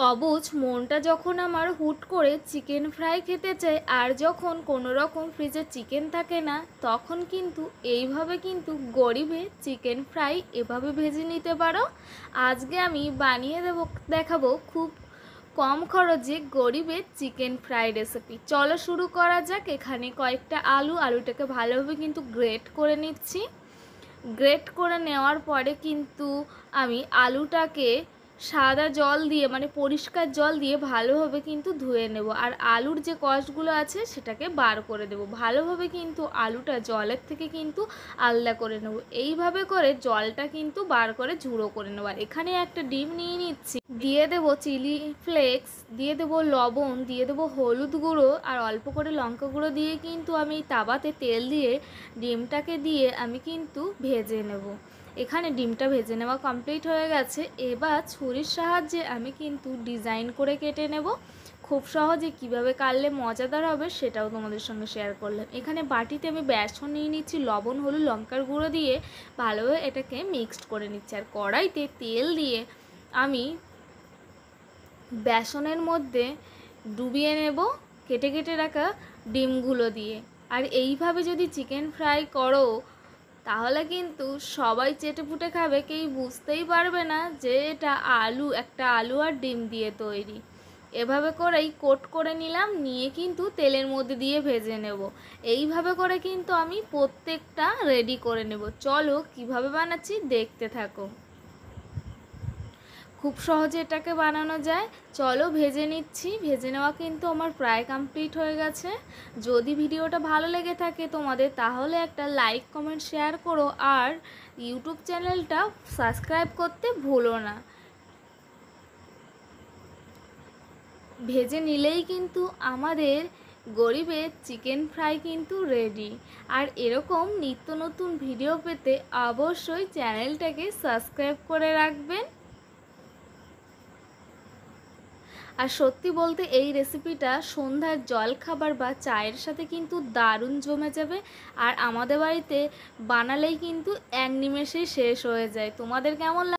অবুঝ মনটা যখন আমার হুট করে চিকেন ফ্রাই খেতে চায়, আর যখন কোনো রকম ফ্রিজে চিকেন থাকে না, তখন কিন্তু এইভাবে কিন্তু গরিবে চিকেন ফ্রাই এভাবে ভেজে নিতে পারো। আজকে আমি বানিয়ে দেখাবো খুব কম খরচে গরিবের চিকেন ফ্রাই রেসিপি। চলো শুরু করা যাক। এখানে কয়েকটা আলুটাকে ভালোভাবে কিন্তু গ্রেট করে নিচ্ছি। গ্রেট করে নেওয়ার পরে কিন্তু আমি আলুটাকে সাদা জল দিয়ে, মানে পরিষ্কার জল দিয়ে ভালোভাবে কিন্তু ধুয়ে নেব, আর আলুর যে কষগুলো আছে সেটাকে বার করে দেব। ভালোভাবে কিন্তু আলুটা জলের থেকে কিন্তু আলাদা করে নেব। এইভাবে করে জলটা কিন্তু বার করে ঝুড়ো করে নেব। আর এখানে একটা ডিম নিয়ে নিচ্ছি, দিয়ে দেব চিলি ফ্লেক্স, দিয়ে দেব লবণ, দিয়ে দেব হলুদ গুঁড়ো, আর অল্প করে লঙ্কা গুঁড়ো দিয়ে কিন্তু আমি তাওয়াতে তেল দিয়ে ডিমটাকে দিয়ে আমি কিন্তু ভেজে নেব। এখানে ডিমটা ভেজে নেওয়া কমপ্লিট হয়ে গেছে। এবার ছুরির সাহায্যে আমি কিন্তু ডিজাইন করে কেটে নেব। খুব সহজে কিভাবে কাটলে মজাদার হবে সেটাও তোমাদের সঙ্গে শেয়ার করলাম। এখানে বাটিতে আমি বেসন নিয়ে নিচ্ছি, লবণ হলুদ লঙ্কার গুঁড়ো দিয়ে ভালোভাবে এটাকে মিক্সড করে নিচ্ছি। আর কড়াইতে তেল দিয়ে আমি বেসনের মধ্যে ডুবিয়ে নেব কেটে কেটে রাখা ডিমগুলো দিয়ে। আর এইভাবে যদি চিকেন ফ্রাই করো তাহলে কিন্তু সবাই চেটেপুটে খাবে, কেউ বুঝতেই পারবে না যে এটা একটা আলু আর ডিম দিয়ে তৈরি। এভাবে করেই কোট করে নিলাম, নিয়ে কিন্তু তেলের মধ্যে দিয়ে ভেজে নেব। এইভাবে করে কিন্তু আমি প্রত্যেকটা রেডি করে নেব। চলো কিভাবে বানাচ্ছি দেখতে থাকো। খুব সহজে এটাকে বানানো যায়। চলো ভেজে নিচ্ছি। ভেজে নেওয়া কিন্তু আমার প্রায় কমপ্লিট হয়ে গেছে। যদি ভিডিওটা ভালো লেগে থাকে তোমাদের, তাহলে একটা লাইক কমেন্ট শেয়ার করো, আর ইউটিউব চ্যানেলটা সাবস্ক্রাইব করতে ভুলো না। ভেজে নিলেই কিন্তু আমাদের গরিবের চিকেন ফ্রাই কিন্তু রেডি। আর এরকম নিত্য নতুন ভিডিও পেতে অবশ্যই চ্যানেলটাকে সাবস্ক্রাইব করে রাখবেন। আর সত্যি বলতে এই রেসিপিটা সন্ধ্যার জলখাবার বা চায়ের সাথে কিন্তু দারুণ জমে যাবে। আর আমাদের বাড়িতে বানালেই কিন্তু এক নিমেষেই শেষ হয়ে যায়। তোমাদের কেমন লাগে?